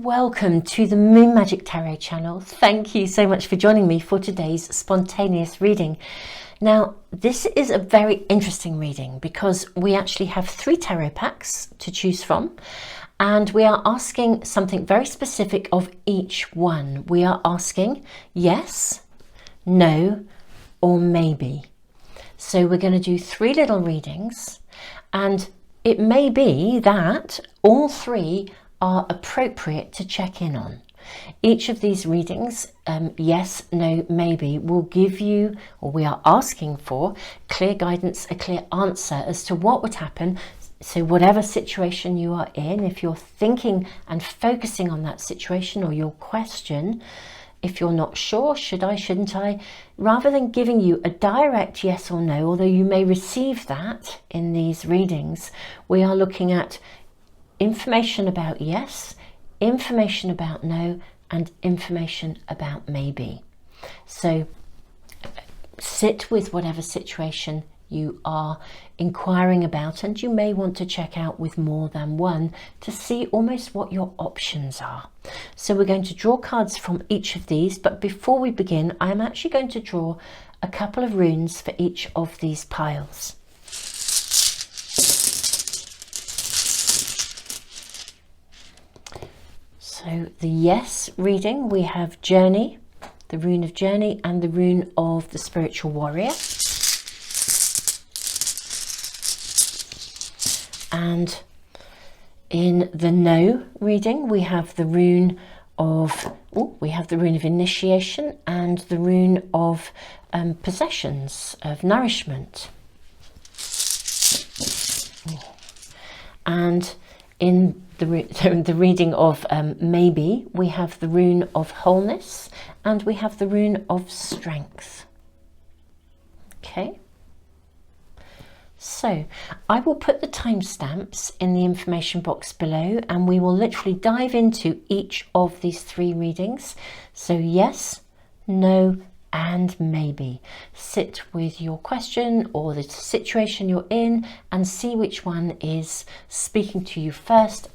welcome to the Moon Magic Tarot channel. Thank you so much for joining me for today's spontaneous reading. Now, this is a very interesting reading because we actually have 3 tarot packs to choose from, and we are asking something very specific of each one. We are asking yes, no, or maybe. So we're going to do 3 little readings, and it may be that all 3 are appropriate to check in on. Each of these readings, yes, no, maybe, will give you, or we are asking for, clear guidance, a clear answer as to what would happen. So whatever situation you are in, if you're thinking and focusing on that situation or your question, if you're not sure, should I, shouldn't I, rather than giving you a direct yes or no, although you may receive that in these readings, we are looking at information about yes, information about no, and information about maybe. So sit with whatever situation you are inquiring about, and you may want to check out with more than one to see almost what your options are. So we're going to draw cards from each of these, but before we begin, I'm actually going to draw a couple of runes for each of these piles. So the yes reading, we have Journey, the rune of Journey, and the rune of the Spiritual Warrior. And in the no reading, we have the rune of initiation and the rune of possessions, of nourishment. And in the reading of maybe, we have the rune of wholeness and we have the rune of strength. Okay. So I will put the timestamps in the information box below, and we will literally dive into each of these 3 readings. So yes, no, and maybe. Sit with your question or the situation you're in and see which one is speaking to you first.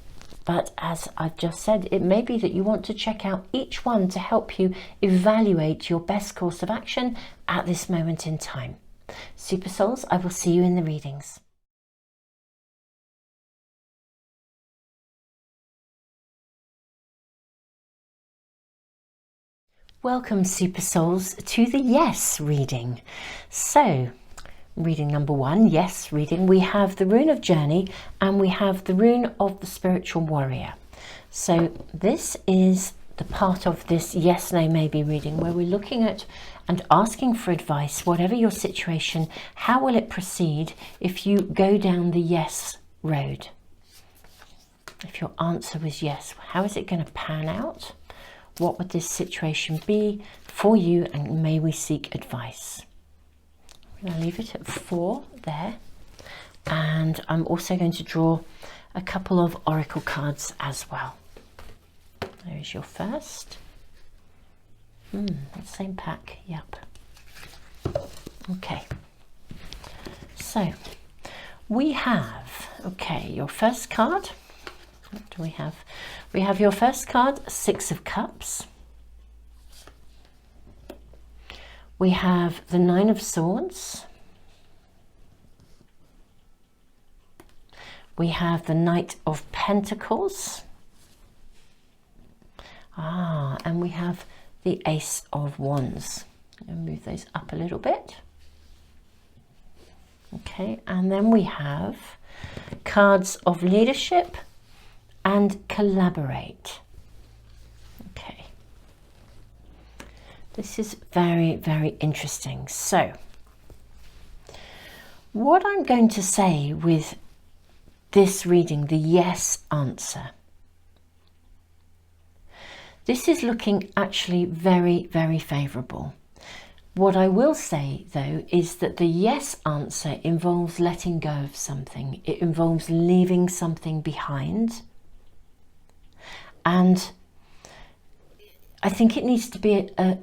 But as I've just said, it may be that you want to check out each one to help you evaluate your best course of action at this moment in time. Super Souls, I will see you in the readings. Welcome, Super Souls, to the yes reading. So, reading number 1, yes reading, we have the rune of Journey and we have the rune of the Spiritual Warrior. So this is the part of this yes, no, maybe reading where we're looking at and asking for advice, whatever your situation, how will it proceed if you go down the yes road? If your answer was yes, how is it going to pan out? What would this situation be for you, and may we seek advice? I'm going to leave it at 4 there, and I'm also going to draw a couple of oracle cards as well. There's your first. Same pack, yep. Okay, so we have, your first card. What do we have? We have your first card, 6 of Cups. We have the 9 of Swords. We have the Knight of Pentacles. And we have the Ace of Wands. I'll move those up a little bit. Okay, and then we have cards of leadership and collaborate. Okay, this is very, very interesting. So what I'm going to say with this reading, the yes answer, this is looking actually very, very favourable. What I will say, though, is that the yes answer involves letting go of something. It involves leaving something behind. And I think it needs to be a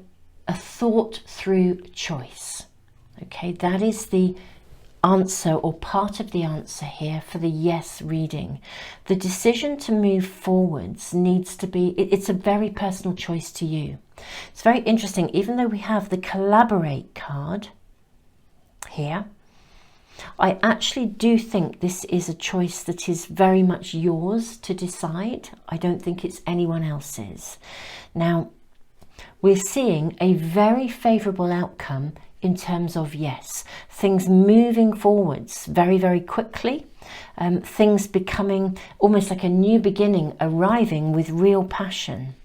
thought through choice. Okay, that is the answer, or part of the answer here for the yes reading. The decision to move forwards needs to be, it's a very personal choice to you. It's very interesting, even though we have the collaborate card here, I actually do think this is a choice that is very much yours to decide. I don't think it's anyone else's. Now, we're seeing a very favourable outcome in terms of yes, things moving forwards very, very quickly, things becoming almost like a new beginning, arriving with real passion.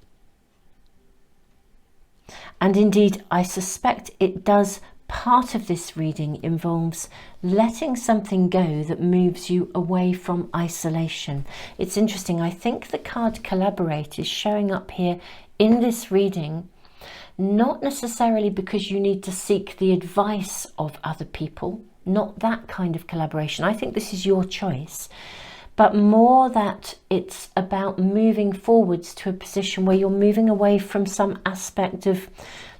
And indeed, I suspect it does. Part of this reading involves letting something go that moves you away from isolation. It's interesting, I think the card collaborate is showing up here in this reading, not necessarily because you need to seek the advice of other people, not that kind of collaboration. I think this is your choice, but more that it's about moving forwards to a position where you're moving away from some aspect of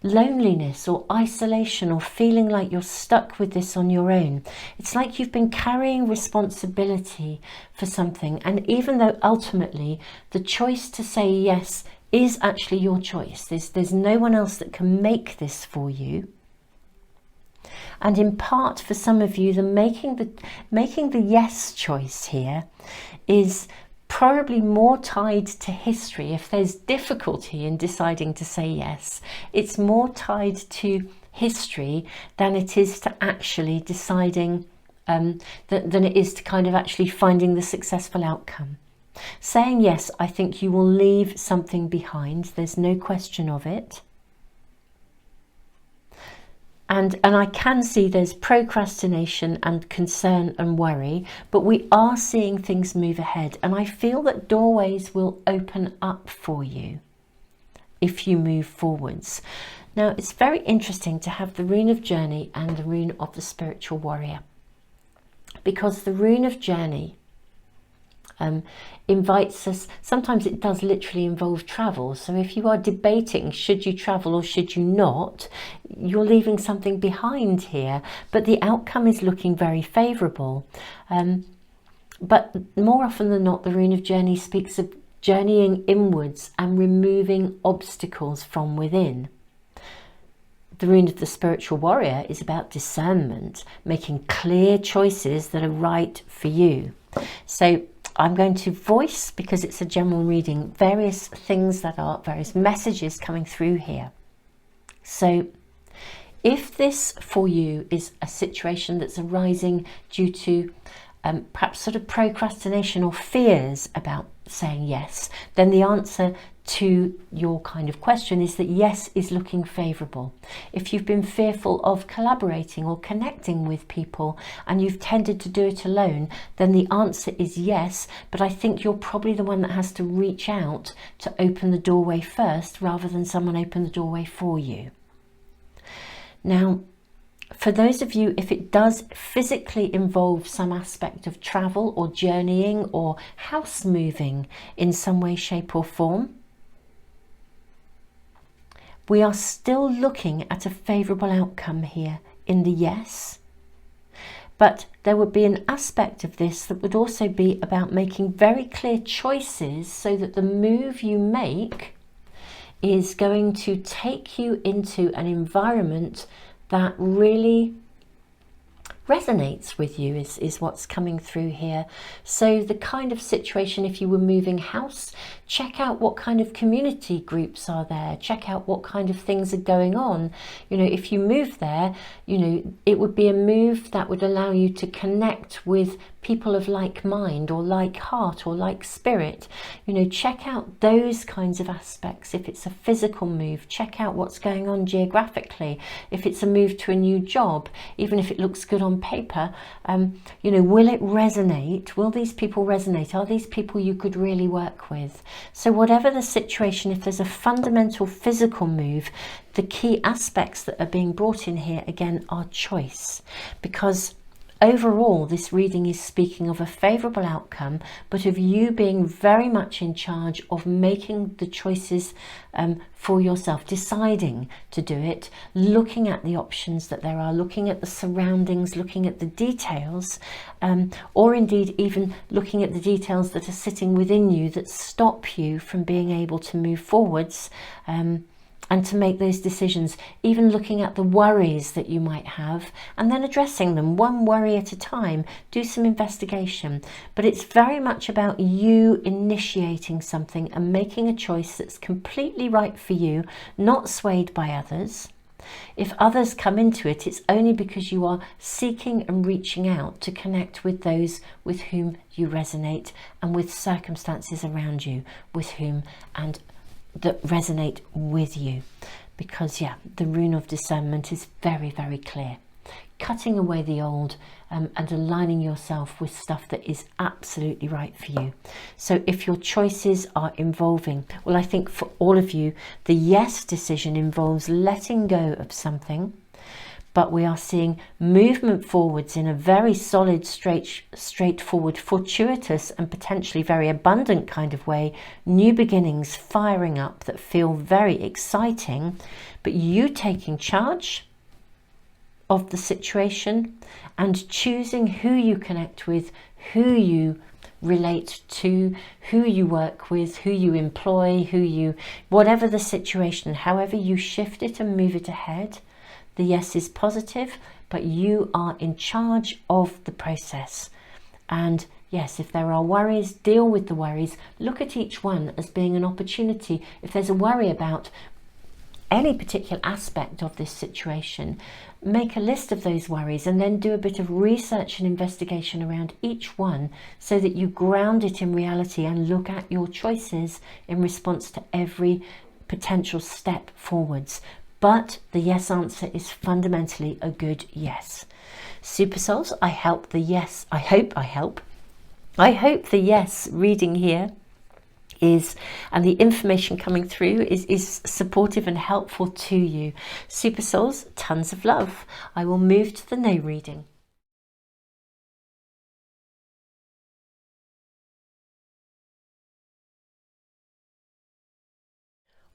loneliness or isolation, or feeling like you're stuck with this on your own. It's like you've been carrying responsibility for something, and even though ultimately the choice to say yes is actually your choice, there's no one else that can make this for you. And in part, for some of you, making the yes choice here is probably more tied to history. If there's difficulty in deciding to say yes, it's more tied to history than it is to actually deciding, than it is to kind of actually finding the successful outcome. Saying yes, I think you will leave something behind. There's no question of it. And I can see there's procrastination and concern and worry, but we are seeing things move ahead. And I feel that doorways will open up for you if you move forwards. Now, it's very interesting to have the rune of journey and the rune of the spiritual warrior, because the rune of journey invites us, sometimes it does literally involve travel. So if you are debating, should you travel or should you not, you're leaving something behind here, but the outcome is looking very favourable. But more often than not, the rune of journey speaks of journeying inwards and removing obstacles from within. The rune of the spiritual warrior is about discernment, making clear choices that are right for you. So I'm going to voice, because it's a general reading, various things that are various messages coming through here. So if this for you is a situation that's arising due to perhaps sort of procrastination or fears about saying yes, then the answer to your kind of question is that yes is looking favourable. If you've been fearful of collaborating or connecting with people and you've tended to do it alone, then the answer is yes, but I think you're probably the one that has to reach out to open the doorway first, rather than someone open the doorway for you. Now, for those of you, if it does physically involve some aspect of travel or journeying or house moving in some way, shape or form, we are still looking at a favourable outcome here in the yes. But there would be an aspect of this that would also be about making very clear choices so that the move you make is going to take you into an environment that really resonates with you, is what's coming through here. So the kind of situation, if you were moving house, check out what kind of community groups are there, check out what kind of things are going on. You know, if you move there, you know, it would be a move that would allow you to connect with people of like mind or like heart or like spirit. You know, check out those kinds of aspects. If it's a physical move, check out what's going on geographically. If it's a move to a new job, even if it looks good on paper, you know, will it resonate? Will these people resonate? Are these people you could really work with? So whatever the situation, if there's a fundamental physical move, the key aspects that are being brought in here again are choice, because overall, this reading is speaking of a favourable outcome, but of you being very much in charge of making the choices for yourself, deciding to do it, looking at the options that there are, looking at the surroundings, looking at the details, or indeed even looking at the details that are sitting within you that stop you from being able to move forwards and to make those decisions, even looking at the worries that you might have and then addressing them one worry at a time. Do some investigation, but it's very much about you initiating something and making a choice that's completely right for you, not swayed by others. If others come into it, it's only because you are seeking and reaching out to connect with those with whom you resonate and with circumstances around you with whom and that resonate with you. Because yeah, the rune of discernment is very, very clear. Cutting away the old and aligning yourself with stuff that is absolutely right for you. So if your choices are involving, well, I think for all of you, the yes decision involves letting go of something, but we are seeing movement forwards in a very solid, straightforward, fortuitous and potentially very abundant kind of way. New beginnings firing up that feel very exciting, but you taking charge of the situation and choosing who you connect with, who you relate to, who you work with, who you employ, whatever the situation, however you shift it and move it ahead. The yes is positive, but you are in charge of the process. And yes, if there are worries, deal with the worries. Look at each one as being an opportunity. If there's a worry about any particular aspect of this situation, make a list of those worries and then do a bit of research and investigation around each one so that you ground it in reality and look at your choices in response to every potential step forwards. But the yes answer is fundamentally a good yes. Super souls, I hope the yes reading here is, and the information coming through is supportive and helpful to you. Super souls, tons of love. I will move to the no reading.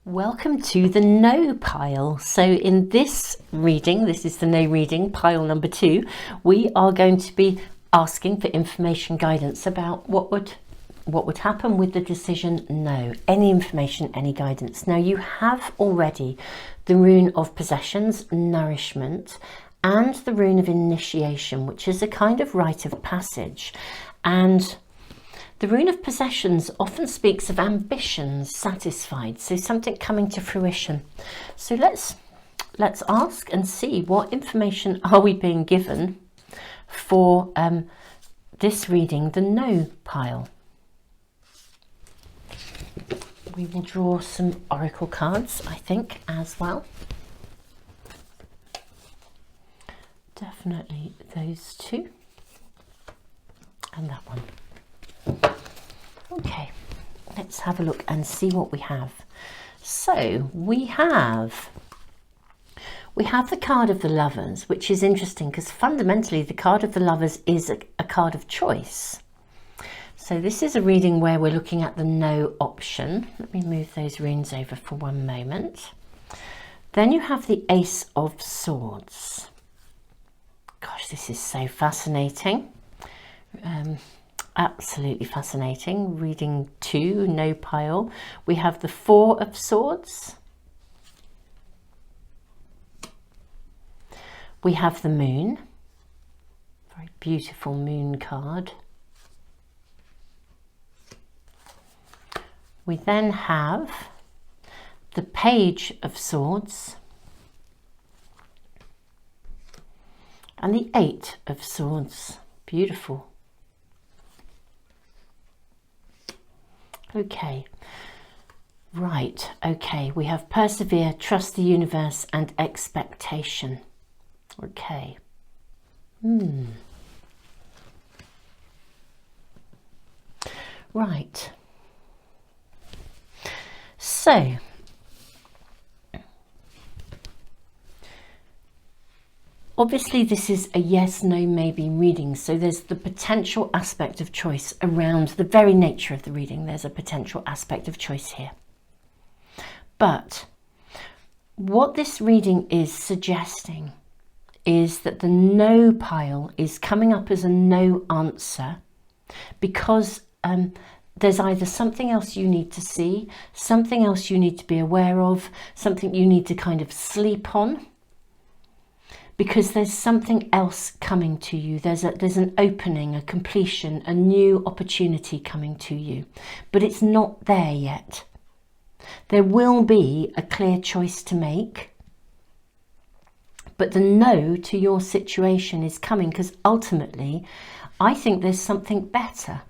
Welcome to the no pile. So in this reading, this is the no reading, pile number 2, we are going to be asking for information guidance about what would happen with the decision no. Any information, any guidance. Now you have already the rune of possessions, nourishment, and the rune of initiation, which is a kind of rite of passage. And the rune of possessions often speaks of ambitions satisfied, so something coming to fruition. So let's ask and see what information are we being given for this reading, the no pile. We will draw some oracle cards, I think, as well. Definitely those two and that one. Okay, let's have a look and see what we have. So we have the card of the Lovers, which is interesting because fundamentally the card of the Lovers is a card of choice. So this is a reading where we're looking at the no option. Let me move those runes over for one moment. Then you have the Ace of Swords. Gosh, this is so fascinating. Absolutely fascinating. Reading 2, no pile. We have the Four of Swords. We have the Moon. Very beautiful moon card. We then have the Page of Swords and the Eight of Swords. Beautiful. Okay, right, okay, we have persevere, trust the universe, and expectation. Okay. Right. So, Obviously, this is a yes, no, maybe reading, so there's the potential aspect of choice around the very nature of the reading. There's a potential aspect of choice here. But what this reading is suggesting is that the no pile is coming up as a no answer because there's either something else you need to see, something else you need to be aware of, something you need to kind of sleep on, because there's something else coming to you. There's an opening, a completion, a new opportunity coming to you, but it's not there yet. There will be a clear choice to make, but the no to your situation is coming because ultimately I think there's something better.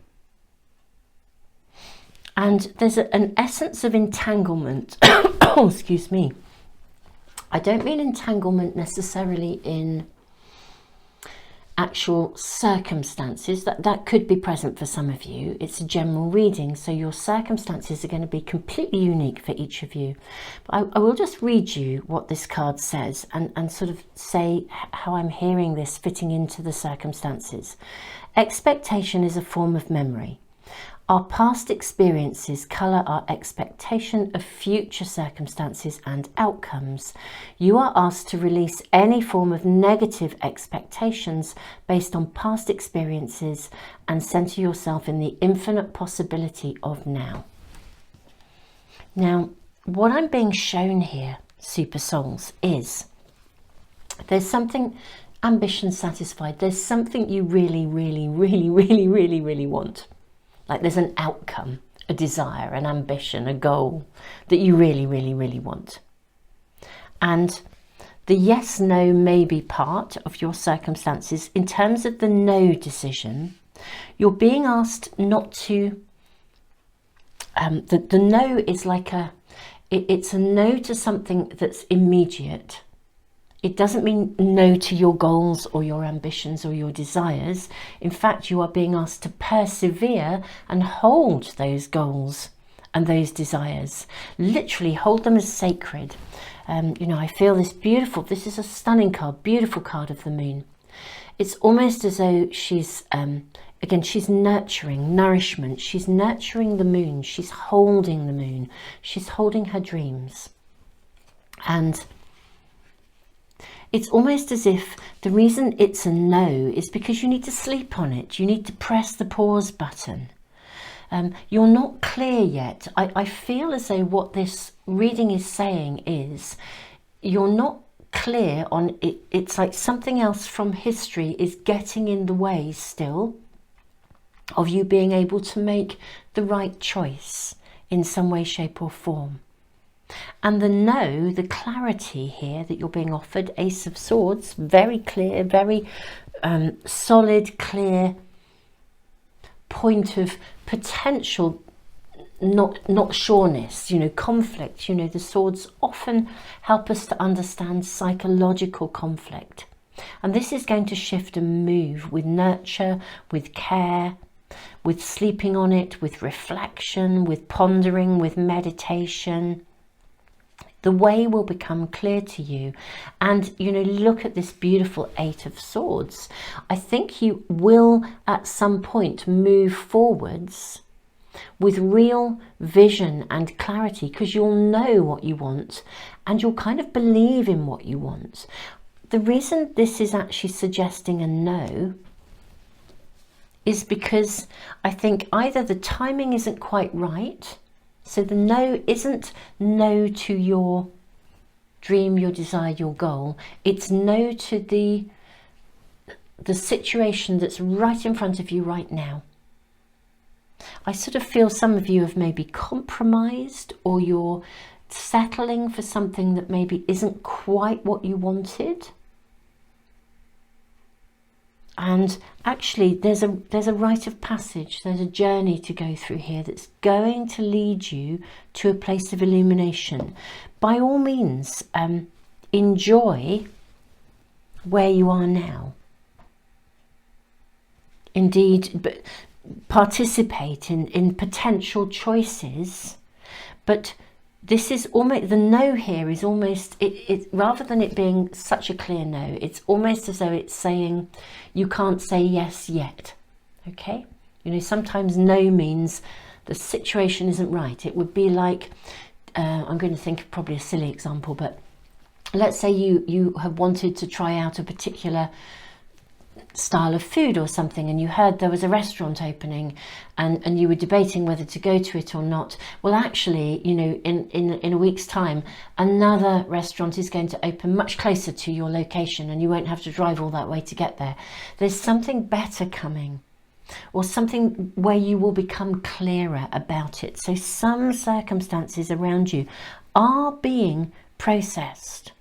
And there's an essence of entanglement. Oh, excuse me. I don't mean entanglement necessarily in actual circumstances. That could be present for some of you. It's a general reading, so your circumstances are going to be completely unique for each of you. But I will just read you what this card says and sort of say how I'm hearing this fitting into the circumstances. Expectation is a form of memory. Our past experiences colour our expectation of future circumstances and outcomes. You are asked to release any form of negative expectations based on past experiences and centre yourself in the infinite possibility of now. Now, what I'm being shown here, Super Souls, is there's something, ambition satisfied, there's something you really, really, really, really, really, really want. Like there's an outcome, a desire, an ambition, a goal that you really, really, really want. And the yes, no, maybe part of your circumstances, in terms of the no decision, you're being asked not to, the no is like it's a no to something that's immediate. It doesn't mean no to your goals or your ambitions or your desires. In fact, you are being asked to persevere and hold those goals and those desires. Literally hold them as sacred. You know, I feel this beautiful, this is a stunning card, beautiful card of the moon. It's almost as though she's, again, she's nurturing, nourishment. She's nurturing the moon. She's holding the moon. She's holding her dreams. And it's almost as if the reason it's a no is because you need to sleep on it. You need to press the pause button. You're not clear yet. I feel as though what this reading is saying is you're not clear on it. It's like something else from history is getting in the way still of you being able to make the right choice in some way, shape or form. And the no, the clarity here that you're being offered, Ace of Swords, very clear, very solid, clear point of potential not sureness, you know, conflict. You know, the swords often help us to understand psychological conflict. And this is going to shift and move with nurture, with care, with sleeping on it, with reflection, with pondering, with meditation. The way will become clear to you. And, you know, look at this beautiful Eight of Swords. I think you will at some point move forwards with real vision and clarity, because you'll know what you want and you'll kind of believe in what you want. The reason this is actually suggesting a no is because I think either the timing isn't quite right. So the no isn't no to your dream, your desire, your goal. It's no to the situation that's right in front of you right now. I sort of feel some of you have maybe compromised, or you're settling for something that maybe isn't quite what you wanted. And actually there's a rite of passage, there's a journey to go through here that's going to lead you to a place of illumination. By all means, enjoy where you are now. Indeed, but participate in potential choices, but this is almost, the no here is almost, it rather than it being such a clear no, it's almost as though it's saying you can't say yes yet. Okay, you know, sometimes no means the situation isn't right. It would be like, I'm going to think of probably a silly example, but let's say you have wanted to try out a particular style of food or something, and you heard there was a restaurant opening, and you were debating whether to go to it or not. Well, actually, you know, in a week's time, another restaurant is going to open much closer to your location, and you won't have to drive all that way to get there. There's something better coming, or something where you will become clearer about it. So some circumstances around you are being processed.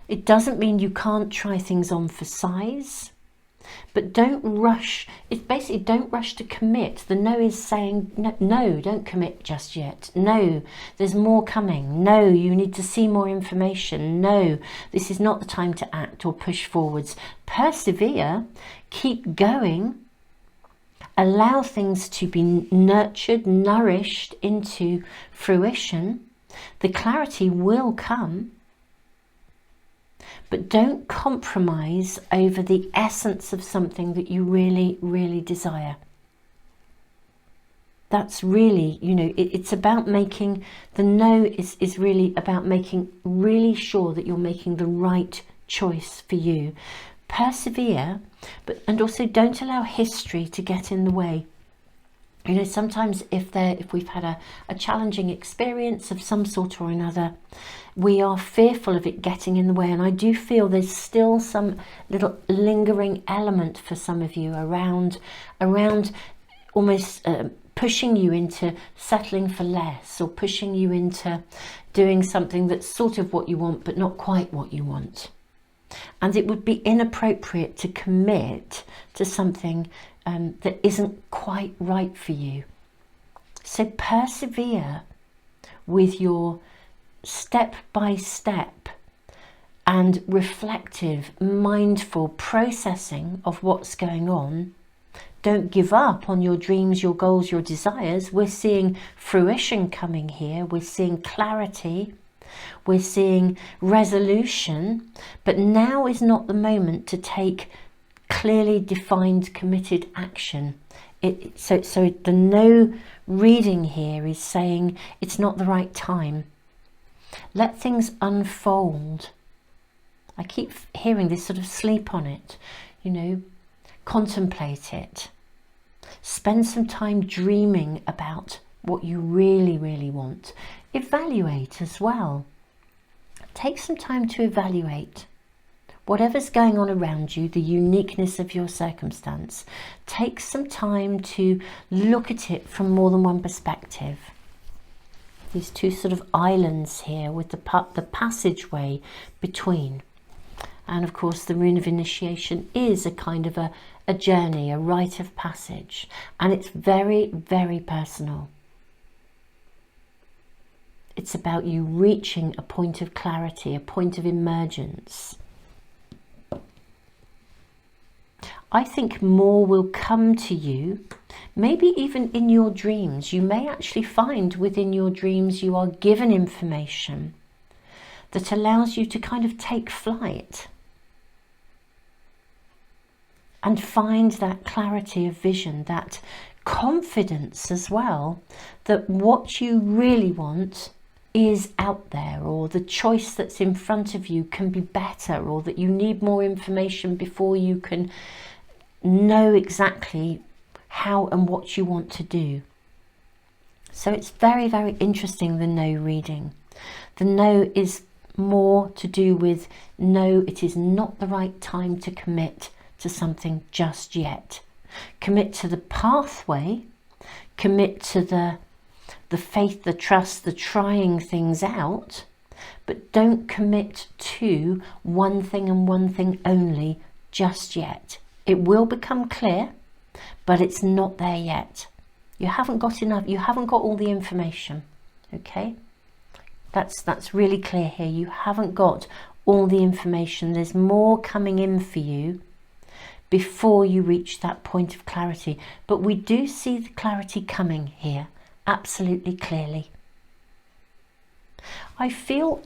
It doesn't mean you can't try things on for size, but don't rush. It's basically, don't rush to commit. The no is saying, no, don't commit just yet. No, there's more coming. No, you need to see more information. No, this is not the time to act or push forwards. Persevere, keep going, allow things to be nurtured, nourished into fruition. The clarity will come. But don't compromise over the essence of something that you really, really desire. That's really, you know, it's about making, the no is really about making really sure that you're making the right choice for you. Persevere, and also don't allow history to get in the way. You know, sometimes if we've had a challenging experience of some sort or another, we are fearful of it getting in the way. And I do feel there's still some little lingering element for some of you around almost pushing you into settling for less, or pushing you into doing something that's sort of what you want but not quite what you want. And it would be inappropriate to commit to something that isn't quite right for you. So persevere with your step-by-step and reflective, mindful processing of what's going on. Don't give up on your dreams, your goals, your desires. We're seeing fruition coming here. We're seeing clarity. We're seeing resolution. But now is not the moment to take clearly defined, committed action. So the no reading here is saying it's not the right time. Let things unfold. I keep hearing this sort of sleep on it, you know, contemplate it. Spend some time dreaming about what you really, really want. Evaluate as well. Take some time to evaluate. Whatever's going on around you, the uniqueness of your circumstance, take some time to look at it from more than one perspective. These two sort of islands here with the passageway between. And of course the rune of initiation is a kind of a journey, a rite of passage. And it's very, very personal. It's about you reaching a point of clarity, a point of emergence. I think more will come to you, maybe even in your dreams. You may actually find within your dreams you are given information that allows you to kind of take flight and find that clarity of vision, that confidence as well, that what you really want is out there, or the choice that's in front of you can be better, or that you need more information before you can know exactly how and what you want to do. So it's very, very interesting, the no reading. The no is more to do with no, it is not the right time to commit to something just yet. Commit to the pathway, commit to the faith, the trust, the trying things out, but don't commit to one thing and one thing only just yet. It will become clear, but it's not there yet. You haven't got enough, you haven't got all the information, okay? That's really clear here. You haven't got all the information. There's more coming in for you before you reach that point of clarity. But we do see the clarity coming here, absolutely clearly. I feel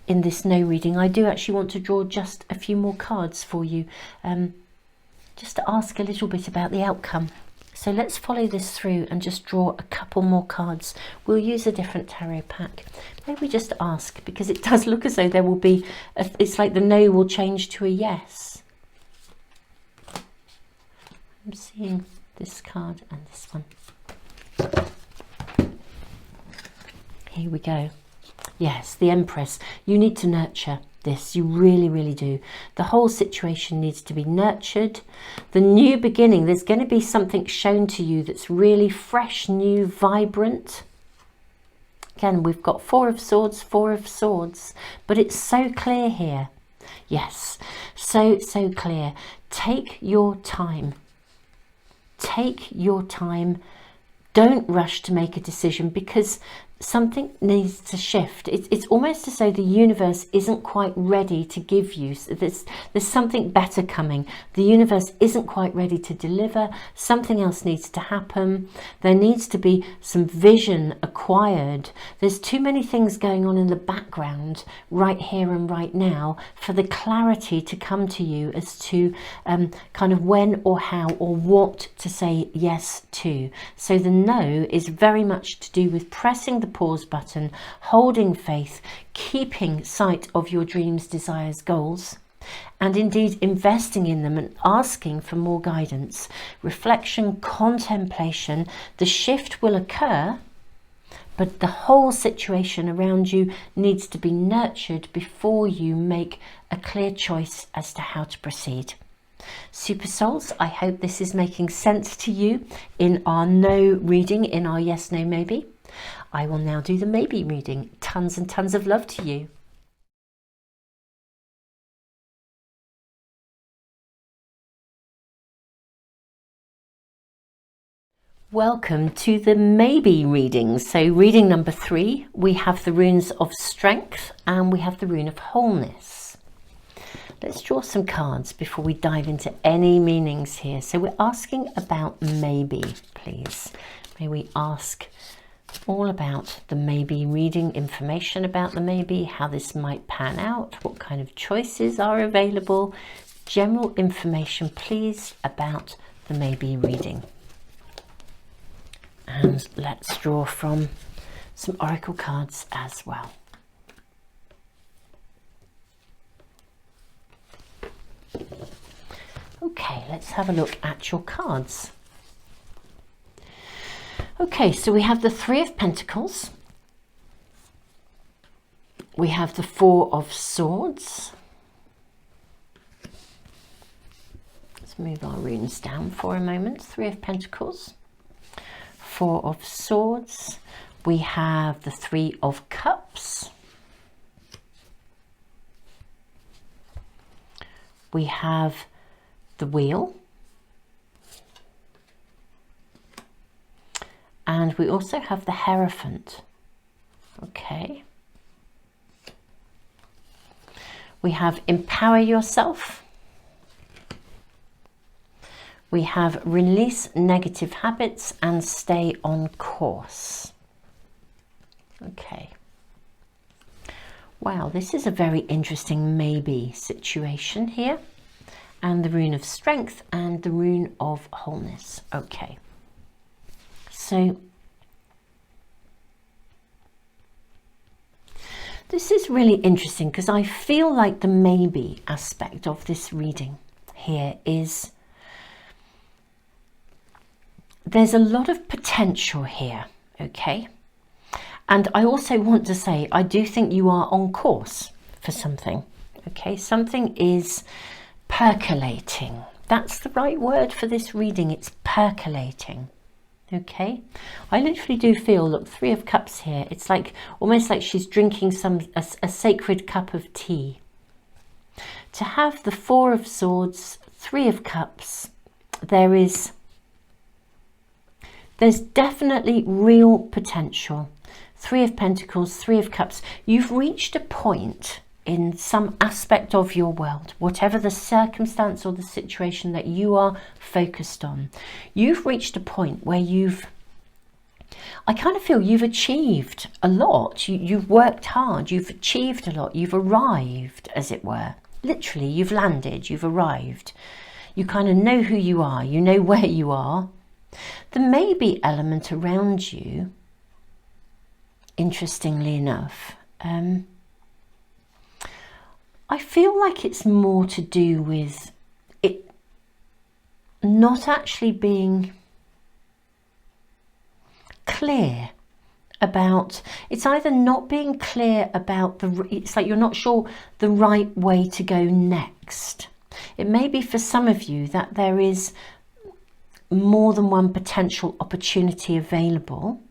in this no reading, I do actually want to draw just a few more cards for you, just to ask a little bit about the outcome. So let's follow this through and just draw a couple more cards. We'll use a different tarot pack. Maybe just ask, because it does look as though there will be, it's like the no will change to a yes. I'm seeing this card and this one. Here we go. Yes, the Empress. You need to nurture this. You really, really do. The whole situation needs to be nurtured. The new beginning, there's going to be something shown to you that's really fresh, new, vibrant. Again, we've got Four of Swords, but it's so clear here. Yes, so clear. Take your time. Take your time. Don't rush to make a decision, because something needs to shift. It's almost as though the universe isn't quite ready to give you. There's something better coming. The universe isn't quite ready to deliver. Something else needs to happen. There needs to be some vision acquired. There's too many things going on in the background right here and right now for the clarity to come to you as to kind of when or how or what to say yes to. So the no is very much to do with pressing the pause button, holding faith, keeping sight of your dreams, desires, goals, and indeed investing in them and asking for more guidance, reflection, contemplation. The shift will occur, but the whole situation around you needs to be nurtured before you make a clear choice as to how to proceed. Super souls, I hope this is making sense to you in our no reading, in our yes, no, maybe. I will now do the maybe reading. Tons and tons of love to you. Welcome to the maybe reading. So reading number 3, we have the runes of strength and we have the rune of wholeness. Let's draw some cards before we dive into any meanings here. So we're asking about maybe, please. May we ask all about the maybe reading, information about the maybe, how this might pan out, what kind of choices are available, general information, please, about the maybe reading. And let's draw from some oracle cards as well. Okay, let's have a look at your cards. Okay, so we have the Three of Pentacles. We have the Four of Swords. Let's move our runes down for a moment. Three of Pentacles, Four of Swords. We have the Three of Cups. We have the Wheel. And we also have the Hierophant. Okay. We have Empower Yourself. We have Release Negative Habits and Stay on Course. Okay. Wow, this is a very interesting maybe situation here. And the rune of strength and the rune of wholeness. Okay. So this is really interesting because I feel like the maybe aspect of this reading here is there's a lot of potential here, okay? And I also want to say I do think you are on course for something, okay? Something is percolating. That's the right word for this reading. It's percolating. Okay, I literally do feel, look, Three of Cups here. It's like almost like she's drinking a sacred cup of tea. To have the Four of Swords, Three of Cups, there's definitely real potential. Three of Pentacles, Three of Cups. You've reached a point in some aspect of your world, whatever the circumstance or the situation that you are focused on. You've reached a point where you've I kind of feel you've achieved a lot. You've worked hard, you've achieved a lot, you've arrived, as it were. Literally, you've landed, you've arrived. You kind of know who you are, you know where you are. The maybe element around you, interestingly enough, I feel like it's more to do with it not actually being clear about, it's either not being clear about it's like you're not sure the right way to go next. It may be for some of you that there is more than one potential opportunity available.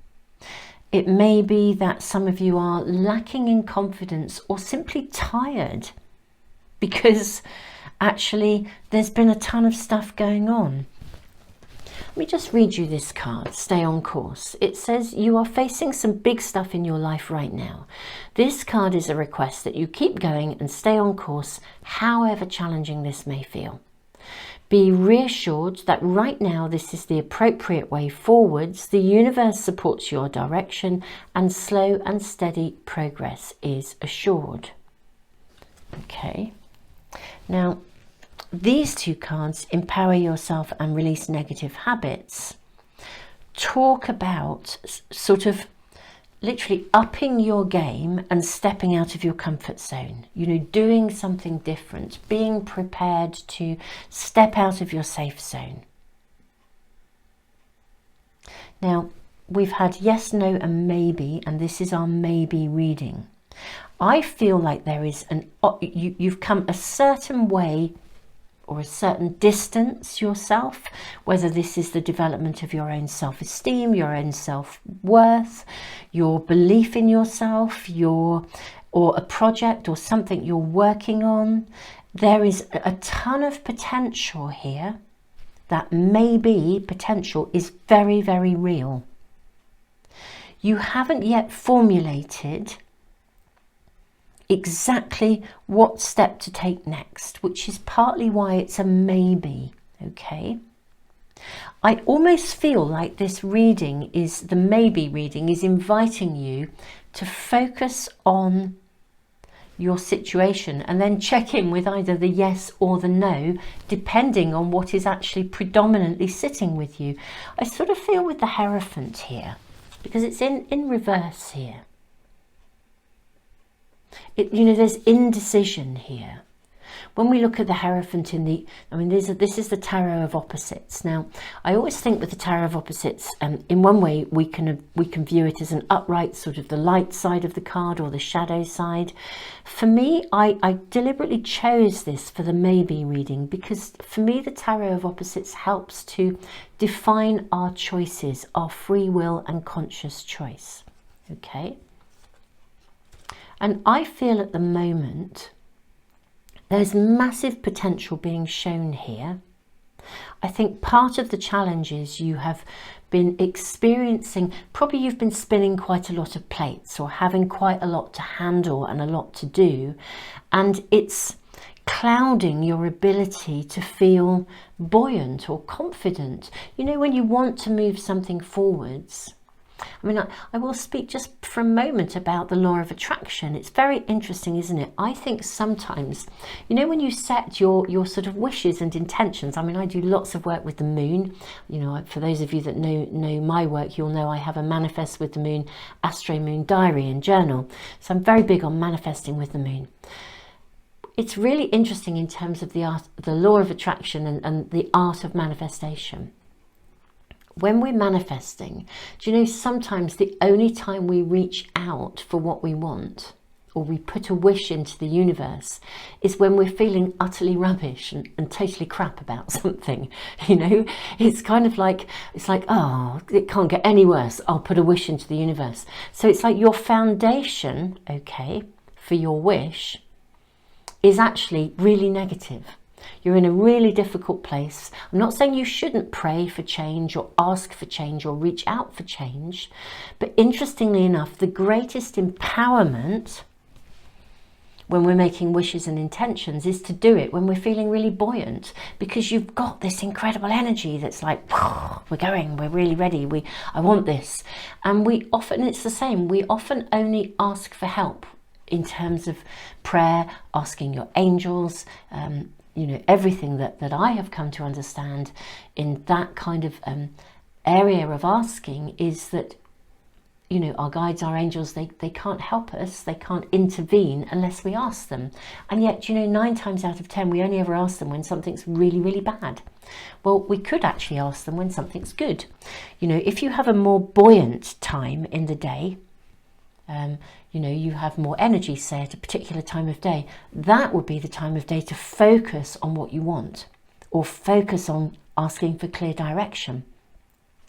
It may be that some of you are lacking in confidence or simply tired because actually there's been a ton of stuff going on. Let me just read you this card, Stay on Course. It says you are facing some big stuff in your life right now. This card is a request that you keep going and stay on course, however challenging this may feel. Be reassured that right now this is the appropriate way forwards. The universe supports your direction and slow and steady progress is assured. Okay, now these two cards, Empower Yourself and Release Negative Habits, talk about sort of literally upping your game and stepping out of your comfort zone, you know, doing something different, being prepared to step out of your safe zone. Now, we've had yes, no and maybe, and this is our maybe reading. I feel like there is you've come a certain way or a certain distance yourself, whether this is the development of your own self-esteem, your own self-worth, your belief in yourself, or a project or something you're working on. There is a ton of potential here. That maybe potential is very, very real. You haven't yet formulated exactly what step to take next, which is partly why it's a maybe. Okay, I almost feel like this reading is, the maybe reading is inviting you to focus on your situation and then check in with either the yes or the no, depending on what is actually predominantly sitting with you. I sort of feel with the Hierophant here, because it's in reverse here. You know, there's indecision here. When we look at the Hierophant this is the Tarot of Opposites. Now, I always think with the Tarot of Opposites, in one way we can view it as an upright, sort of the light side of the card or the shadow side. For me, I deliberately chose this for the maybe reading because for me the Tarot of Opposites helps to define our choices, our free will and conscious choice. Okay? And I feel at the moment there's massive potential being shown here. I think part of the challenges you have been experiencing, probably you've been spinning quite a lot of plates or having quite a lot to handle and a lot to do, and it's clouding your ability to feel buoyant or confident. You know, when you want to move something forwards. I mean, I will speak just for a moment about the law of attraction. It's very interesting, isn't it? I think sometimes, you know, when you set your sort of wishes and intentions, I mean, I do lots of work with the moon. You know, for those of you that know my work, you'll know I have a Manifest with the Moon, Astro-Moon diary and journal. So I'm very big on manifesting with the moon. It's really interesting in terms of the law of attraction and the art of manifestation. When we're manifesting, do you know, sometimes the only time we reach out for what we want, or we put a wish into the universe, is when we're feeling utterly rubbish and totally crap about something. You know, it's kind of like, it's like, oh, it can't get any worse, I'll put a wish into the universe. So it's like your foundation, okay, for your wish is actually really negative. You're in a really difficult place. I'm not saying you shouldn't pray for change or ask for change or reach out for change. But interestingly enough, the greatest empowerment when we're making wishes and intentions is to do it when we're feeling really buoyant, because you've got this incredible energy that's like, we're going, we're really ready, I want this. And we often, it's the same, we often only ask for help in terms of prayer, asking your angels, you know, everything that I have come to understand in that kind of area of asking is that, you know, our guides, our angels, they can't help us, they can't intervene unless we ask them. And yet, you know, 9 times out of 10, we only ever ask them when something's really, really bad. Well, we could actually ask them when something's good. You know, if you have a more buoyant time in the day, you know, you have more energy, say, at a particular time of day, that would be the time of day to focus on what you want, or focus on asking for clear direction,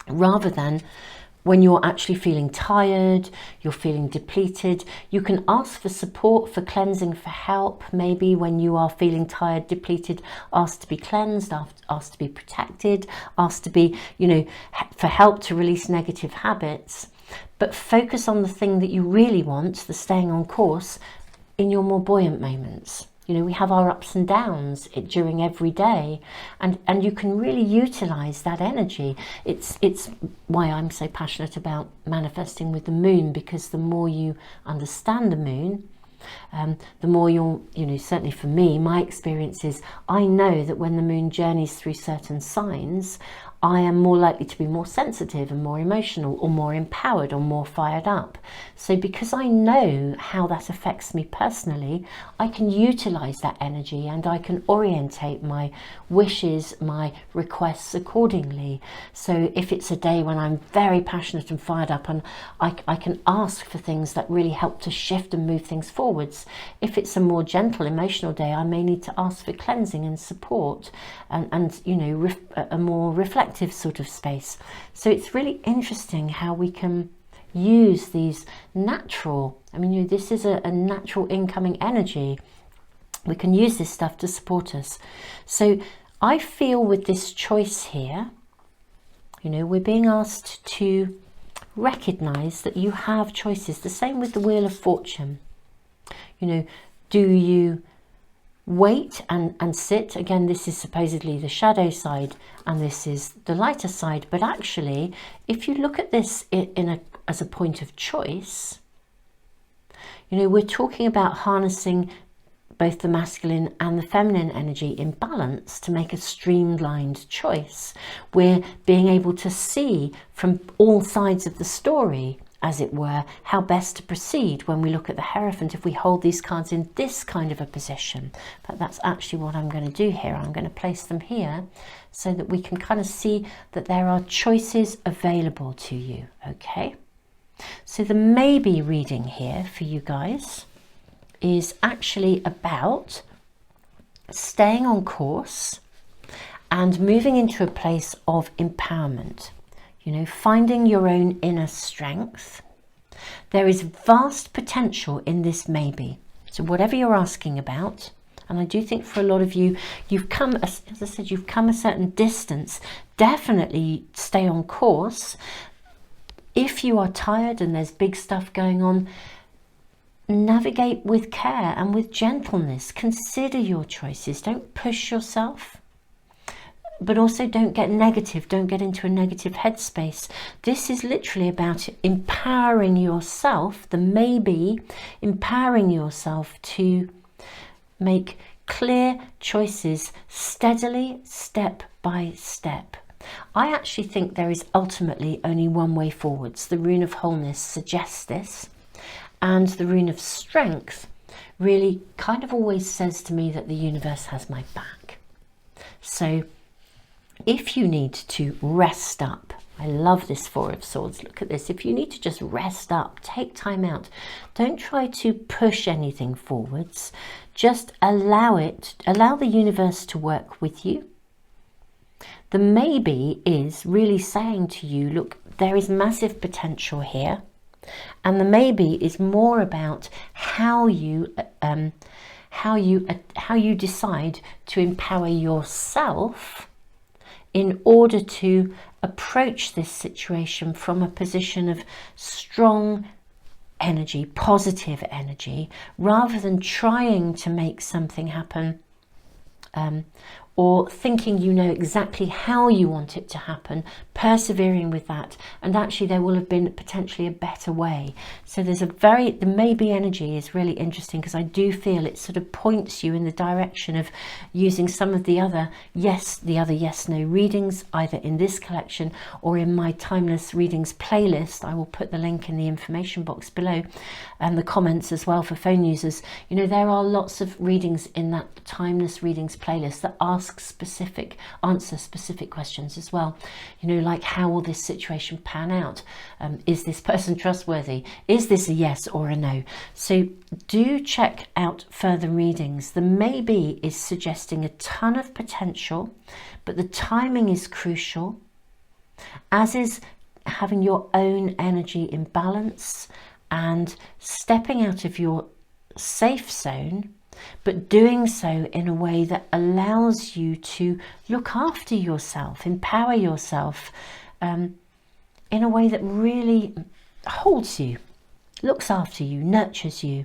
rather than when you're actually feeling tired, you're feeling depleted. You can ask for support, for cleansing, for help. Maybe when you are feeling tired, depleted, ask to be cleansed, ask to be protected, ask to be, you know, for help to release negative habits. But focus on the thing that you really want, the staying on course, in your more buoyant moments. You know, we have our ups and downs during every day, and you can really utilize that energy. It's why I'm so passionate about manifesting with the moon, because the more you understand the moon, the more you'll, you know, certainly for me, my experience is I know that when the moon journeys through certain signs, I am more likely to be more sensitive and more emotional, or more empowered, or more fired up. So because I know how that affects me personally, I can utilize that energy, and I can orientate my wishes, my requests accordingly. So if it's a day when I'm very passionate and fired up, and I can ask for things that really help to shift and move things forwards. If it's a more gentle, emotional day, I may need to ask for cleansing and support, and you know, a more reflective sort of space. So it's really interesting how we can use these natural, I mean, you know, this is a natural incoming energy. We can use this stuff to support us. So I feel with this choice here, you know, we're being asked to recognize that you have choices. The same with the Wheel of Fortune. You know, do you wait and sit? Again, this is supposedly the shadow side, and this is the lighter side. But actually, if you look at this as a point of choice, you know, we're talking about harnessing both the masculine and the feminine energy in balance to make a streamlined choice. We're being able to see from all sides of the story, as it were, how best to proceed when we look at the Hierophant, if we hold these cards in this kind of a position. But that's actually what I'm going to do here. I'm going to place them here so that we can kind of see that there are choices available to you, okay? So the maybe reading here for you guys is actually about staying on course and moving into a place of empowerment. You know, finding your own inner strength. There is vast potential in this maybe. So whatever you're asking about, and I do think for a lot of you, you've come, as I said, you've come a certain distance. Definitely stay on course. If you are tired and there's big stuff going on, navigate with care and with gentleness. Consider your choices. Don't push yourself. But also don't get negative, don't get into a negative headspace. This is literally about empowering yourself, the maybe, empowering yourself to make clear choices steadily, step by step. I actually think there is ultimately only one way forwards. The Rune of Wholeness suggests this, and the Rune of Strength really kind of always says to me that the universe has my back. So if you need to rest up, I love this Four of Swords, look at this. If you need to just rest up, take time out, don't try to push anything forwards, just allow the universe to work with you. The maybe is really saying to you, look, there is massive potential here, and the maybe is more about how you decide to empower yourself in order to approach this situation from a position of strong energy, positive energy, rather than trying to make something happen, or thinking you know exactly how you want it to happen, persevering with that, and actually there will have been potentially a better way. So there's the maybe energy is really interesting, because I do feel it sort of points you in the direction of using some of the other yes no readings, either in this collection or in my timeless readings playlist. I will put the link in the information box below and the comments as well for phone users. You know, there are lots of readings in that timeless readings playlist that answer specific questions as well. You know, like, how will this situation pan out? Is this person trustworthy? Is this a yes or a no? So do check out further readings. The maybe is suggesting a ton of potential, but the timing is crucial, as is having your own energy in balance and stepping out of your safe zone, but doing so in a way that allows you to look after yourself, empower yourself, in a way that really holds you, looks after you, nurtures you.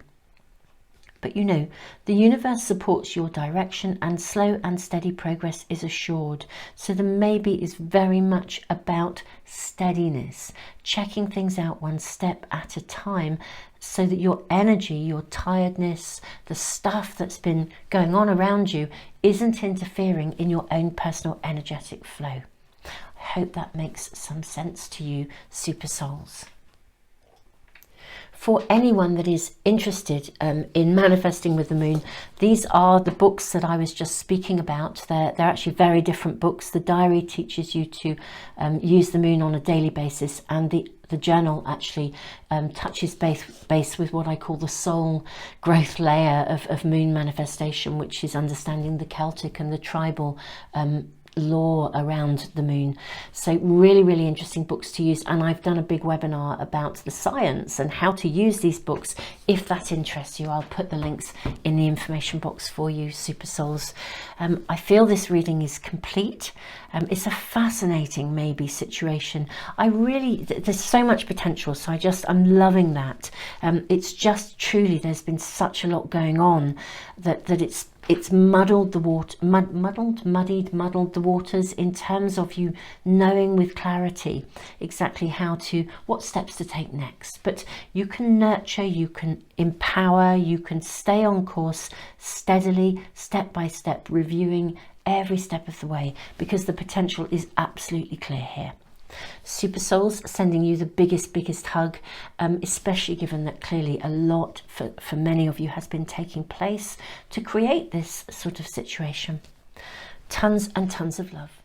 But you know, the universe supports your direction, and slow and steady progress is assured. So the maybe is very much about steadiness, checking things out one step at a time, so that your energy, your tiredness, the stuff that's been going on around you isn't interfering in your own personal energetic flow. I hope that makes some sense to you, super souls. For anyone that is interested in manifesting with the moon, these are the books that I was just speaking about. They're actually very different books. The diary teaches you to use the moon on a daily basis, and the journal actually touches base with what I call the soul growth layer of moon manifestation, which is understanding the Celtic and the tribal law around the moon. So really, really interesting books to use, and I've done a big webinar about the science and how to use these books. If that interests you, I'll put the links in the information box for you, super souls. I feel this reading is complete. It's a fascinating maybe situation. There's so much potential, so I'm loving that. It's just truly, there's been such a lot going on that it's muddled the waters in terms of you knowing with clarity exactly what steps to take next. But you can nurture, you can empower, you can stay on course steadily, step by step, reviewing every step of the way, because the potential is absolutely clear here. Super souls, sending you the biggest hug, especially given that clearly a lot for many of you has been taking place to create this sort of situation. Tons and tons of love.